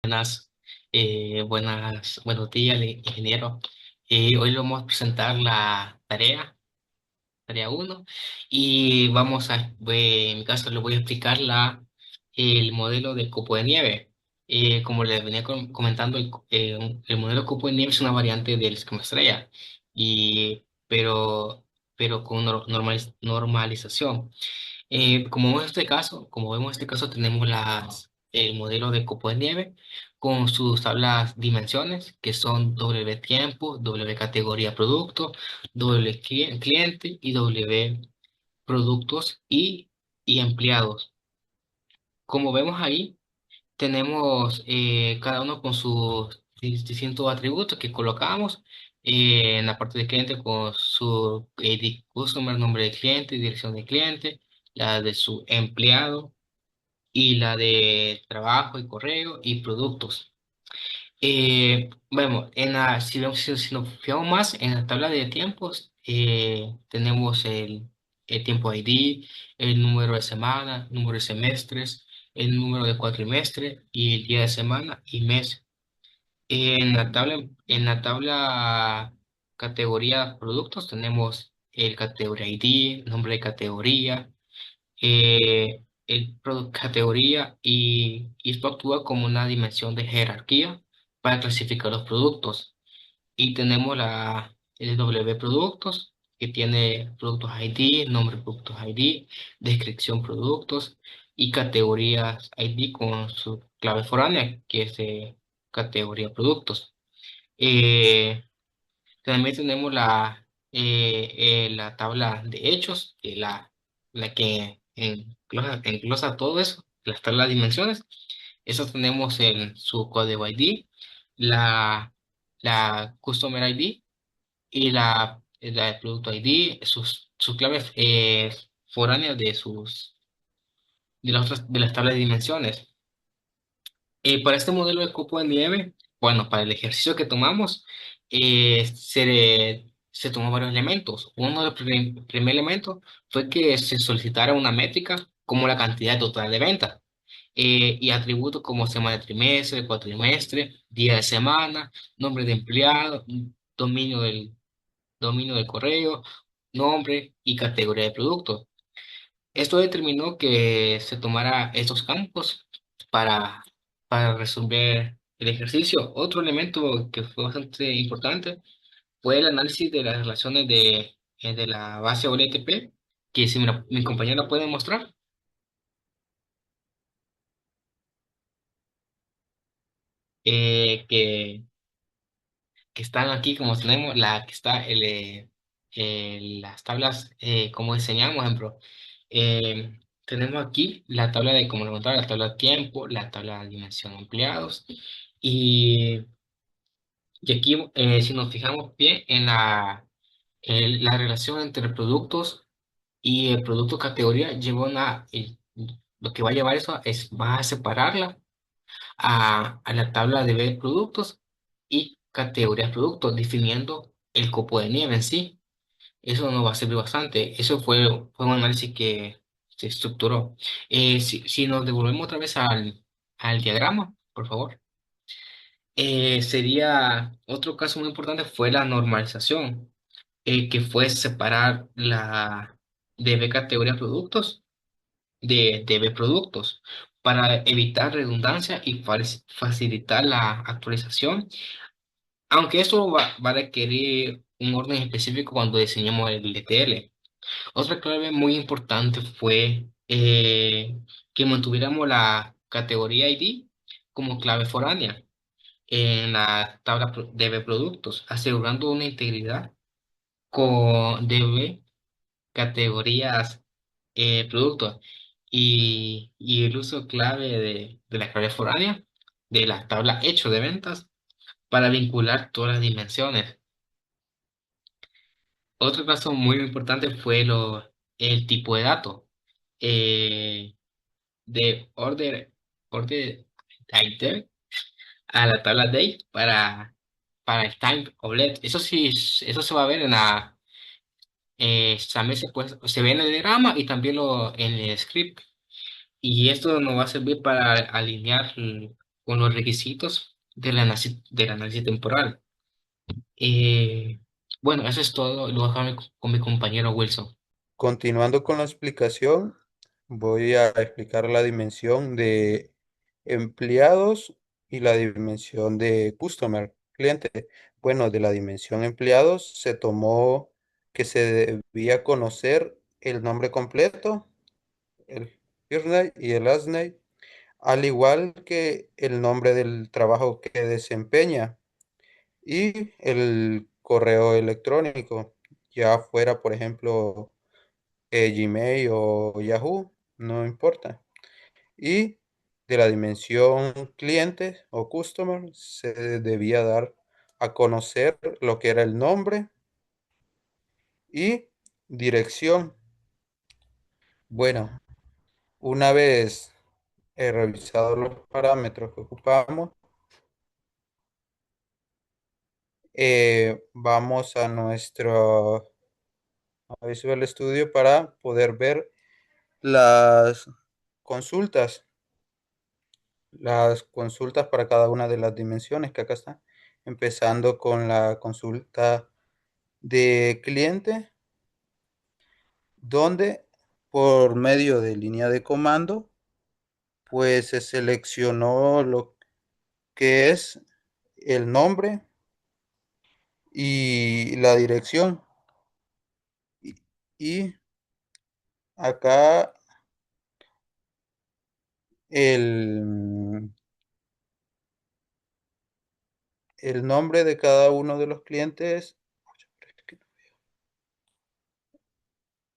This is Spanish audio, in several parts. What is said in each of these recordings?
Buenas, buenos días, ingeniero. Hoy le vamos a presentar la tarea uno, y en mi caso, le voy a explicar el modelo de copo de nieve. Como les venía comentando, el modelo copo de nieve es una variante del esquema estrella, y, pero con normalización. Como vemos en este caso tenemos el modelo de copo de nieve con sus tablas dimensiones, que son W tiempo, W categoría producto, cliente y W productos y empleados. Como vemos ahí, tenemos cada uno con sus distintos atributos que colocamos en la parte de cliente con su customer, nombre de cliente, dirección de cliente, la de su empleado y la de trabajo y correo y productos. Si nos fijamos más en la tabla de tiempos, tenemos el tiempo ID, el número de semana, número de semestres, el número de cuatrimestre y el día de semana y mes. En la tabla categoría productos tenemos el categoría ID, nombre de categoría, categoría, y esto actúa como una dimensión de jerarquía para clasificar los productos. Y tenemos el W productos, que tiene productos ID, nombre de productos ID, descripción productos y categorías ID con su clave foránea, que es categoría productos. Eh, También tenemos la tabla de hechos, que la que englosa todo eso, las tablas de dimensiones. Eso tenemos en su código ID, la Customer ID y la de Producto ID, sus claves foráneas de las tablas de dimensiones. Para este modelo de copo de nieve, bueno, para el ejercicio que tomamos, se tomó varios elementos. Uno de los primer elementos fue que se solicitara una métrica como la cantidad total de ventas, y atributos como semana de trimestre, cuatrimestre, día de semana, nombre de empleado, dominio del correo, nombre y categoría de producto. Esto determinó que se tomara estos campos para, para resolver el ejercicio. Otro elemento que fue bastante importante fue el análisis de las relaciones de la base OLTP, que si mi compañera puede mostrar, eh, que, que están aquí, como tenemos, las tablas, como enseñamos, por ejemplo. Tenemos aquí la tabla de, como lo contaba, la tabla de tiempo, la tabla de dimensión de empleados. Y, y aquí, si nos fijamos bien en la relación entre productos y el producto categoría, lo que va a llevar eso va a separarla a la tabla de B productos y categorías productos, definiendo el copo de nieve en sí. Eso nos va a servir bastante. Eso fue un análisis que se estructuró. Si nos devolvemos otra vez al diagrama, por favor. Sería otro caso muy importante fue la normalización, que fue separar la de B categoría productos de B productos para evitar redundancia y facilitar la actualización, aunque eso va a requerir un orden específico cuando diseñemos el ETL. Otra clave muy importante fue que mantuviéramos la categoría ID como clave foránea en la tabla de B productos, asegurando una integridad con DB categorías productos, y el uso clave de la clave foránea de la tabla hecho de ventas para vincular todas las dimensiones. Otro caso muy importante fue el tipo de dato. Eh, de order item a la tabla date para el time of let. Eso sí, eso se va a ver también se ve en el diagrama y también en el script. Y esto nos va a servir para alinear con los requisitos del análisis temporal. Eh, bueno, eso es todo. Lo dejo con mi compañero Wilson. Continuando con la explicación, voy a explicar la dimensión de empleados y la dimensión de customer, cliente. Bueno, de la dimensión empleados se tomó que se debía conocer el nombre completo, el first name y el last name, al igual que el nombre del trabajo que desempeña y el correo electrónico, ya fuera, por ejemplo, Gmail o Yahoo, no importa. Y de la dimensión cliente o customer se debía dar a conocer lo que era el nombre y dirección. Bueno, una vez revisado los parámetros que ocupamos, vamos a nuestro a Visual Studio para poder ver las consultas, las consultas para cada una de las dimensiones que acá están, empezando con la consulta de cliente, donde por medio de línea de comando, pues se seleccionó lo que es el nombre y la dirección. Y, y acá el, el nombre de cada uno de los clientes,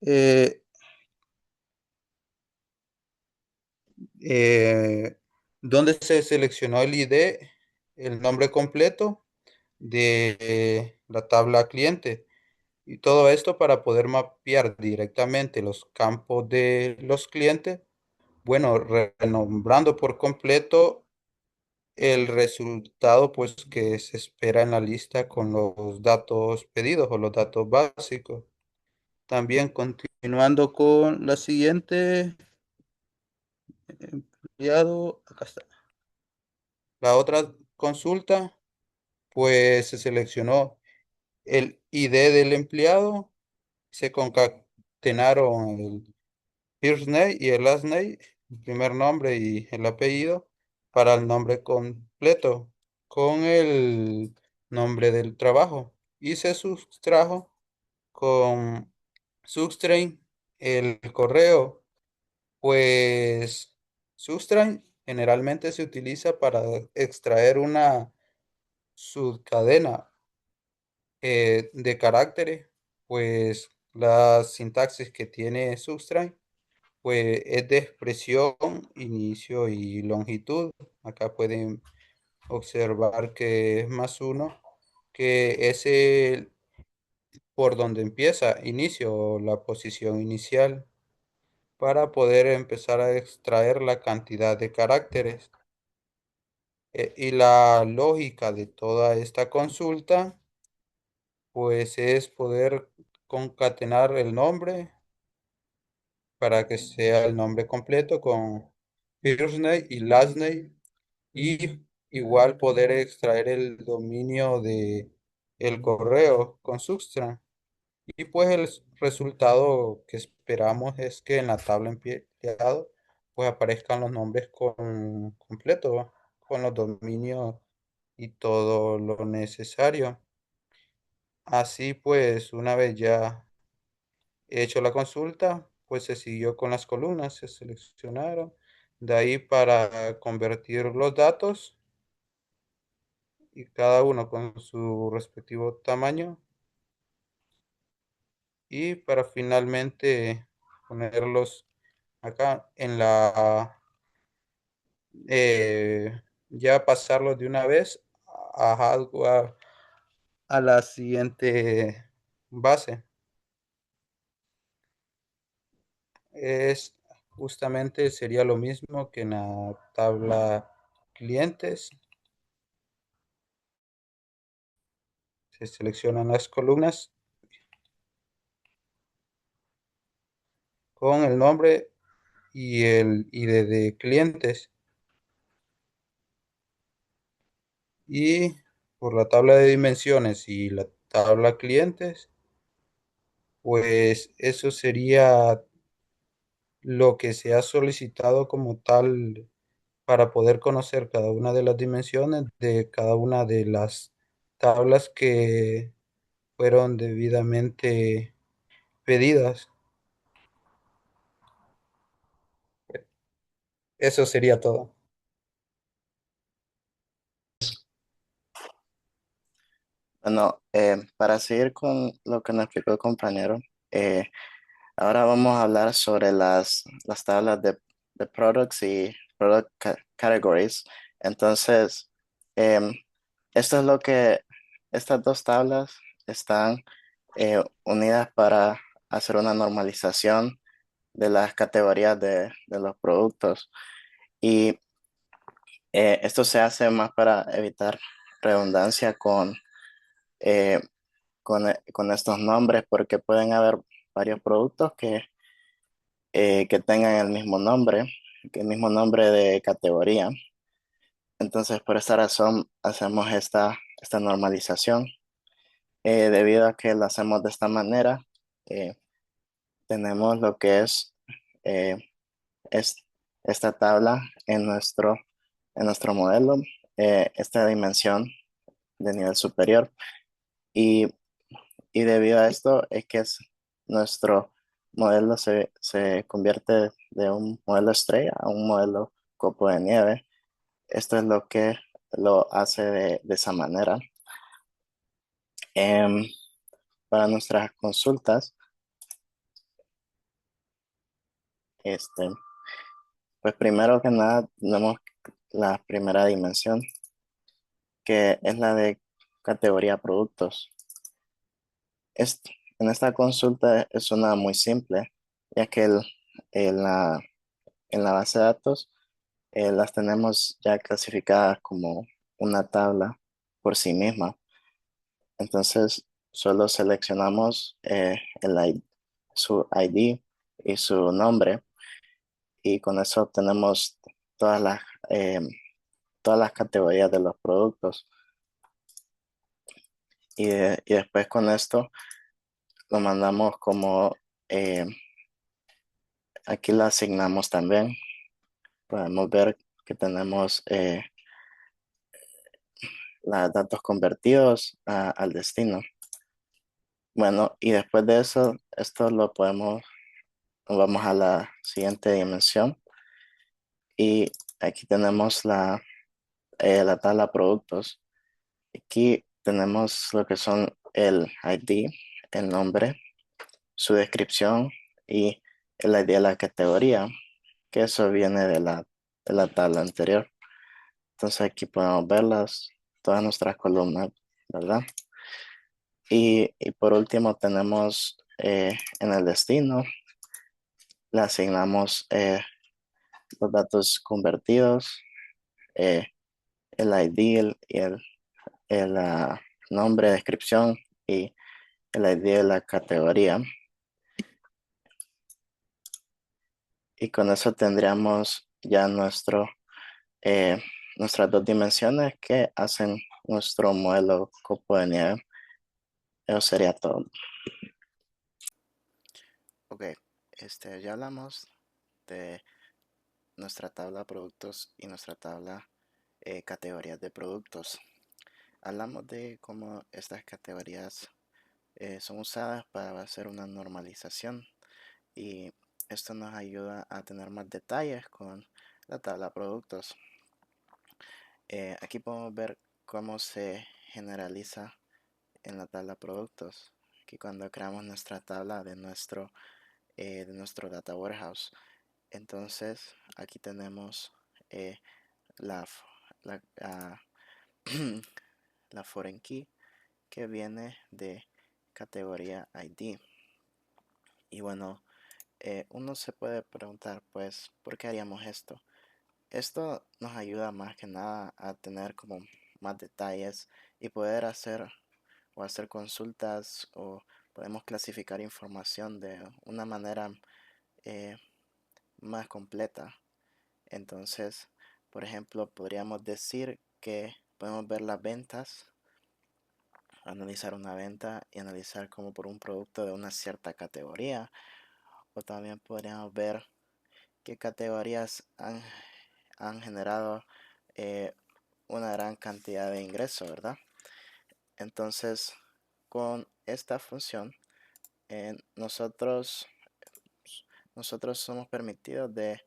eh, eh, donde se seleccionó el ID, el nombre completo de la tabla cliente. Y todo esto para poder mapear directamente los campos de los clientes, bueno, renombrando por completo el resultado pues que se espera en la lista con los datos pedidos o los datos básicos. También continuando con la siguiente, empleado, acá está. La otra consulta, pues se seleccionó el ID del empleado, se concatenaron el first name y el last name, el primer nombre y el apellido para el nombre completo con el nombre del trabajo y se sustrajo con substrain el correo, pues substrain generalmente se utiliza para extraer una subcadena de caracteres, pues la sintaxis que tiene substrain pues es de expresión, inicio y longitud. Acá pueden observar que es más uno, que es el por donde empieza inicio o la posición inicial para poder empezar a extraer la cantidad de caracteres. Y la lógica de toda esta consulta, pues es poder concatenar el nombre para que sea el nombre completo con first name y last name y igual poder extraer el dominio de el correo con Substrat. Y pues el resultado que esperamos es que en la tabla empleado pues aparezcan los nombres con completo, ¿va? Con los dominios y todo lo necesario. Así pues, una vez ya hecho la consulta, pues se siguió con las columnas, se seleccionaron. De ahí para convertir los datos y cada uno con su respectivo tamaño y para finalmente ponerlos acá en la ya pasarlos de una vez a la siguiente base. Es justamente sería lo mismo que en la tabla clientes. Se seleccionan las columnas con el nombre y el ID de clientes. Y por la tabla de dimensiones y la tabla clientes, pues eso sería lo que se ha solicitado como tal para poder conocer cada una de las dimensiones de cada una de las tablas que fueron debidamente pedidas. Eso sería todo. Bueno, para seguir con lo que nos explicó el compañero, eh, ahora vamos a hablar sobre las tablas de products y categories. Entonces, em, esto es lo que, estas dos tablas están unidas para hacer una normalización de las categorías de los productos. Y esto se hace más para evitar redundancia eh, con estos nombres, porque pueden haber varios productos que tengan el mismo nombre, que el mismo nombre de categoría. Entonces, por esta razón, hacemos esta normalización. Debido a que lo hacemos de esta manera, eh, tenemos lo que eh, es esta tabla en nuestro modelo, esta dimensión de nivel superior. Y, y debido a esto es que nuestro modelo se convierte de un modelo estrella a un modelo copo de nieve. Esto es lo que lo hace de esa manera. Em, para nuestras consultas, este, pues primero que nada tenemos la primera dimensión, que es la de categoría productos. Es- en esta consulta es una muy simple, ya que en en la base de datos las tenemos ya clasificadas como una tabla por sí misma. Entonces, solo seleccionamos su ID y su nombre, y con eso obtenemos todas eh, todas las categorías de los productos. Y después con esto lo mandamos como, eh, aquí lo asignamos también. Podemos ver que tenemos los datos convertidos al destino. Bueno, y después de eso, esto vamos a la siguiente dimensión, y aquí tenemos la tabla productos. Aquí tenemos lo que son el ID, el nombre, su descripción y el ID de la categoría, que eso viene de la tabla anterior. Entonces aquí podemos verlas, todas nuestras columnas, ¿verdad? Y por último tenemos en el destino, le asignamos los datos convertidos, eh, el ID, el nombre, descripción y el ID de la categoría. Y con eso tendríamos ya eh, nuestras dos dimensiones que hacen nuestro modelo copo de nieve. Eso sería todo. Ok, ya hablamos de nuestra tabla de productos y nuestra tabla categorías de productos. Hablamos de cómo estas categorías son usadas para hacer una normalización, y esto nos ayuda a tener más detalles con la tabla de productos. Aquí podemos ver cómo se generaliza en la tabla de productos. Aquí cuando creamos nuestra tabla de nuestro data warehouse. Entonces aquí tenemos eh, la, la, ah, la foreign key, que viene de categoría ID. Y bueno, uno se puede preguntar, pues, ¿por qué haríamos esto? Esto nos ayuda más que nada a tener como más detalles y poder hacer consultas, o podemos clasificar información de una manera eh, más completa. Entonces, por ejemplo, podríamos decir que podemos ver las ventas, analizar una venta y analizar como por un producto de una cierta categoría. O también podríamos ver qué categorías han generado una gran cantidad de ingresos, ¿verdad? Entonces, con esta función, nosotros somos permitidos de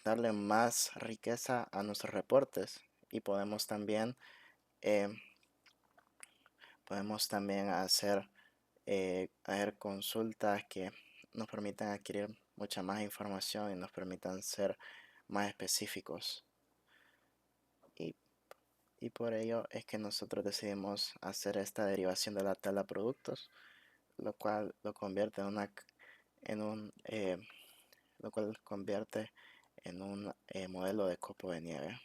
darle más riqueza a nuestros reportes y eh, podemos también hacer consultas que nos permitan adquirir mucha más información y nos permitan ser más específicos. Y por ello es que nosotros decidimos hacer esta derivación de la tabla de productos, lo cual lo convierte en un modelo de copo de nieve.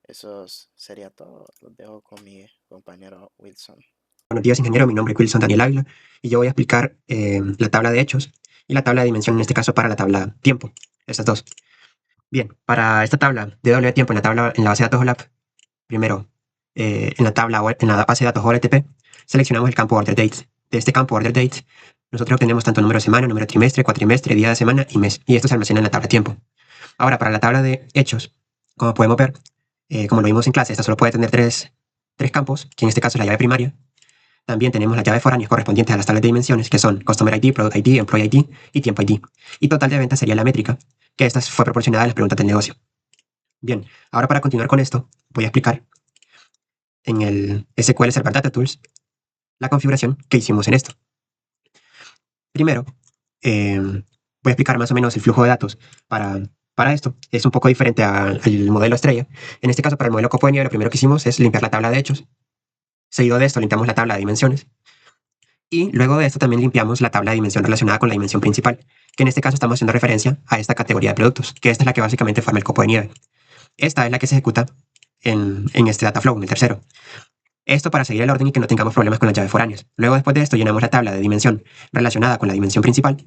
Eso sería todo. Los dejo con mi compañero Wilson. Buenos días, ingeniero. Mi nombre es Wilson Daniel Ávila y yo voy a explicar la tabla de hechos y la tabla de dimensión, en este caso para la tabla tiempo, estas dos. Bien, para esta tabla de doble de tiempo en la base de datos OLAP, primero en la base de datos OLTP, seleccionamos el campo Order Date. De este campo Order Date, nosotros obtenemos tanto número de semana, número de trimestre, cuatrimestre, día de semana y mes, y esto se almacena en la tabla tiempo. Ahora, para la tabla de hechos, como podemos ver, como lo vimos en clase, esta solo puede tener tres campos, que en este caso es la llave primaria. También tenemos las llaves foráneas correspondientes a las tablas de dimensiones, que son Customer ID, Product ID, Employee ID y Tiempo ID. Y total de ventas sería la métrica, que esta fue proporcionada a las preguntas del negocio. Bien, ahora para continuar con esto, voy a explicar en el SQL Server Data Tools la configuración que hicimos en esto. Primero, voy a explicar más o menos el flujo de datos para esto. Es un poco diferente al modelo estrella. En este caso, para el modelo copo de nieve, lo primero que hicimos es limpiar la tabla de hechos. Seguido de esto, limpiamos la tabla de dimensiones. Y luego de esto también limpiamos la tabla de dimensión relacionada con la dimensión principal, que en este caso estamos haciendo referencia a esta categoría de productos, que esta es la que básicamente forma el copo de nieve. Esta es la que se ejecuta en este data flow, en el tercero. Esto para seguir el orden y que no tengamos problemas con las llaves foráneas. Luego, después de esto, llenamos la tabla de dimensión relacionada con la dimensión principal,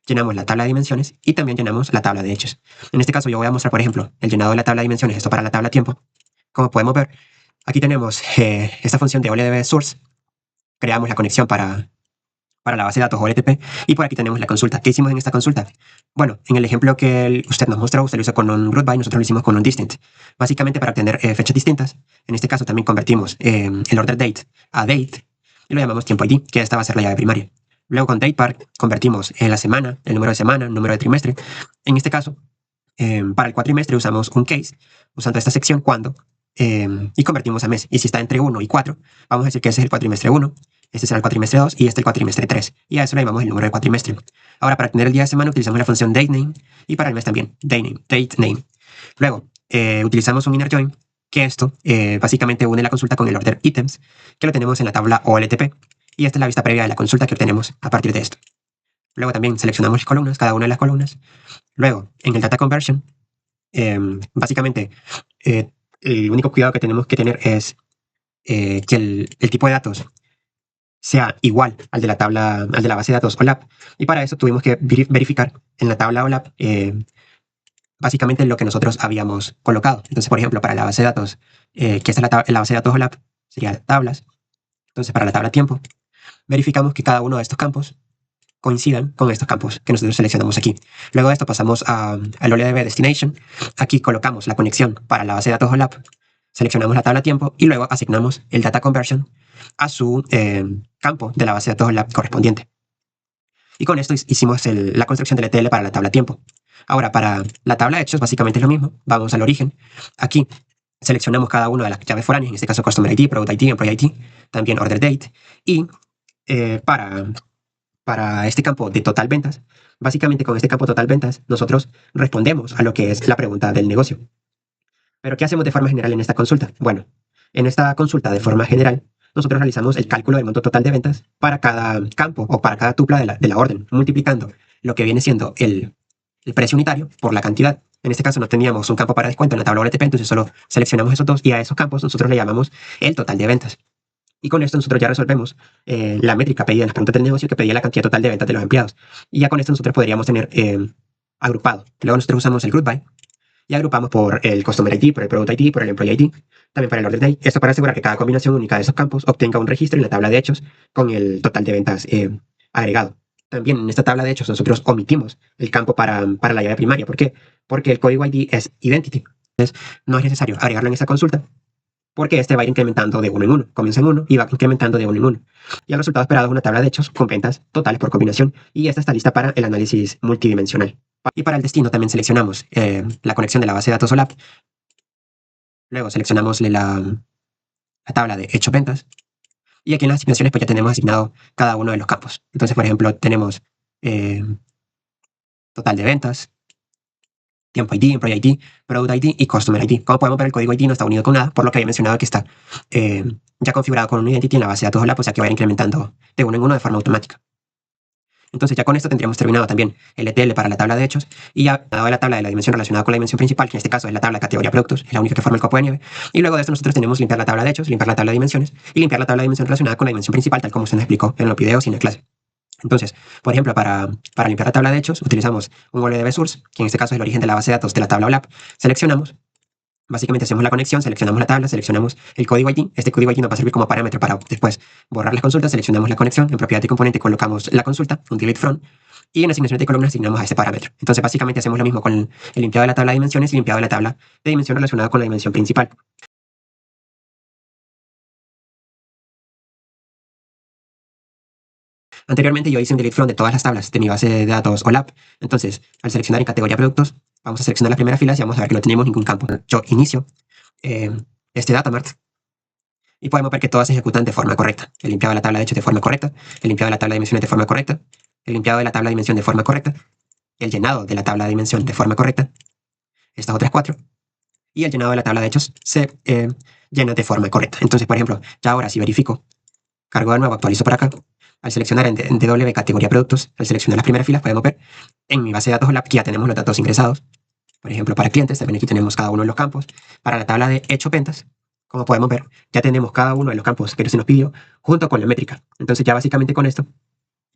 llenamos la tabla de dimensiones y también llenamos la tabla de hechos. En este caso yo voy a mostrar, por ejemplo, el llenado de la tabla de dimensiones, esto para la tabla tiempo. Como podemos ver, aquí tenemos esta función de OLDB source. Creamos la conexión para la base de datos OLTP y por aquí tenemos la consulta. ¿Qué hicimos en esta consulta? Bueno, en el ejemplo que usted nos mostró, usted lo hizo con un root by, nosotros lo hicimos con un distant. Básicamente para obtener fechas distintas. En este caso también convertimos el order date a date y lo llamamos tiempo ID, que esta va a ser la llave primaria. Luego con datepar convertimos la semana, el número de semana, el número de trimestre. En este caso, para el cuatrimestre usamos un case, usando esta sección cuando, y convertimos a mes. Y si está entre 1 y 4, vamos a decir que ese es el cuatrimestre 1, este será el cuatrimestre 2 y este el cuatrimestre 3. Y a eso le llamamos el número de cuatrimestre. Ahora, para obtener el día de semana utilizamos la función datename y para el mes también, datename. Luego, utilizamos un inner join, que esto básicamente une la consulta con el order items, que lo tenemos en la tabla OLTP. Y esta es la vista previa de la consulta que obtenemos a partir de esto. Luego también seleccionamos las columnas, cada una de las columnas. Luego, en el data conversion, básicamente, el único cuidado que tenemos que tener es que el tipo de datos sea igual al de la tabla, al de la base de datos OLAP. Y para eso tuvimos que verificar en la tabla OLAP básicamente lo que nosotros habíamos colocado. Entonces, por ejemplo, para la base de datos, que esta es la base de datos OLAP, sería tablas. Entonces, para la tabla tiempo, verificamos que cada uno de estos campos coincidan con estos campos que nosotros seleccionamos aquí. Luego de esto pasamos al OLDB Destination. Aquí colocamos la conexión para la base de datos OLAP, seleccionamos la tabla tiempo y luego asignamos el Data Conversion a su campo de la base de datos OLAP correspondiente. Y con esto hicimos la construcción del ETL para la tabla tiempo. Ahora, para la tabla de hechos, básicamente es lo mismo. Vamos al origen. Aquí seleccionamos cada una de las llaves foráneas, en este caso Customer ID, Product ID, Employee ID, también Order Date. Y para este campo de total ventas, básicamente con este campo total ventas, nosotros respondemos a lo que es la pregunta del negocio. Pero ¿qué hacemos de forma general en esta consulta? Bueno, en esta consulta de forma general, nosotros realizamos el cálculo del monto total de ventas para cada campo o para cada tupla de la orden, multiplicando lo que viene siendo el precio unitario por la cantidad. En este caso no teníamos un campo para descuento en la tabla OLTP, entonces solo seleccionamos esos dos y a esos campos nosotros le llamamos el total de ventas. Y con esto nosotros ya resolvemos la métrica pedida en las preguntas del negocio que pedía la cantidad total de ventas de los empleados. Y ya con esto nosotros podríamos tener agrupado. Luego nosotros usamos el group by y agrupamos por el Customer ID, por el Product ID, por el Employee ID, también para el Order ID. Esto para asegurar que cada combinación única de esos campos obtenga un registro en la tabla de hechos con el total de ventas agregado. También en esta tabla de hechos nosotros omitimos el campo para la llave primaria. ¿Por qué? Porque el código ID es Identity. Entonces, no es necesario agregarlo en esta consulta porque este va a ir incrementando de uno en uno. Comienza en uno y va incrementando de uno en uno. Y el resultado esperado es una tabla de hechos con ventas totales por combinación y esta está lista para el análisis multidimensional. Y para el destino también seleccionamos la conexión de la base de datos OLAP. Luego seleccionamos la tabla de hechos ventas. Y aquí en las asignaciones pues ya tenemos asignado cada uno de los campos. Entonces, por ejemplo, tenemos total de ventas, tiempo ID, Employee ID, Product ID y Customer ID. Como podemos ver, el código ID no está unido con nada, por lo que había mencionado que está ya configurado con un Identity en la base de datos OLAP, o sea que va a ir incrementando de uno en uno de forma automática. Entonces ya con esto tendríamos terminado también el ETL para la tabla de hechos y ya dado la tabla de la dimensión relacionada con la dimensión principal, que en este caso es la tabla de categoría productos, es la única que forma el copo de nieve. Y luego de esto nosotros tenemos limpiar la tabla de hechos, limpiar la tabla de dimensiones y limpiar la tabla de dimensión relacionada con la dimensión principal, tal como se nos explicó en los videos y en la clase. Entonces, por ejemplo, para limpiar la tabla de hechos, utilizamos un OLDB source, que en este caso es el origen de la base de datos de la tabla OLAP. Seleccionamos, básicamente hacemos la conexión, seleccionamos la tabla, seleccionamos el código ID. Este código ID nos va a servir como parámetro para después borrar las consultas. Seleccionamos la conexión, en propiedad de componente colocamos la consulta, un delete from, y en asignaciones de columnas asignamos a ese parámetro. Entonces, básicamente hacemos lo mismo con el limpiado de la tabla de dimensiones y limpiado de la tabla de dimensión relacionada con la dimensión principal. Anteriormente yo hice un delete from de todas las tablas de mi base de datos OLAP. Entonces, al seleccionar en categoría productos, vamos a seleccionar las primeras filas y vamos a ver que no tenemos ningún campo. Yo inicio este datamart y podemos ver que todas se ejecutan de forma correcta. El limpiado de la tabla de hechos de forma correcta, el limpiado de la tabla de dimensiones de forma correcta, el limpiado de la tabla de dimensión de forma correcta, el llenado de la tabla de dimensión de forma correcta, estas otras 4, y el llenado de la tabla de hechos se llena de forma correcta. Entonces, por ejemplo, ya ahora si verifico, cargo de nuevo, actualizo por acá. Al seleccionar en DW categoría productos, al seleccionar las primeras filas, podemos ver en mi base de datos OLAP que ya tenemos los datos ingresados. Por ejemplo, para clientes, también aquí tenemos cada uno de los campos. Para la tabla de hecho ventas, como podemos ver, ya tenemos cada uno de los campos que se nos pidió junto con la métrica. Entonces ya básicamente con esto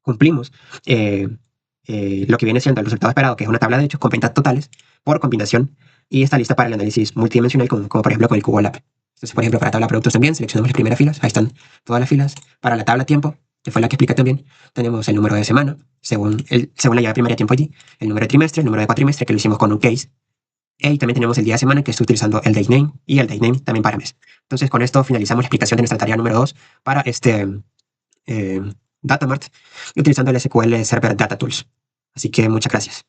cumplimos lo que viene siendo el resultado esperado, que es una tabla de hechos con ventas totales por combinación y está lista para el análisis multidimensional, como por ejemplo con el cubo OLAP. Entonces, por ejemplo, para la tabla de productos también seleccionamos las primeras filas, ahí están todas las filas. Para la tabla tiempo, que fue la que expliqué también, tenemos el número de semana, según la llave primaria tiempo ID, el número de trimestre, el número de cuatrimestre, que lo hicimos con un case, y también tenemos el día de semana, que estoy utilizando el date name, y el date name también para mes. Entonces, con esto finalizamos la explicación de nuestra tarea número 2 para este Datamart, utilizando el SQL Server Data Tools. Así que muchas gracias.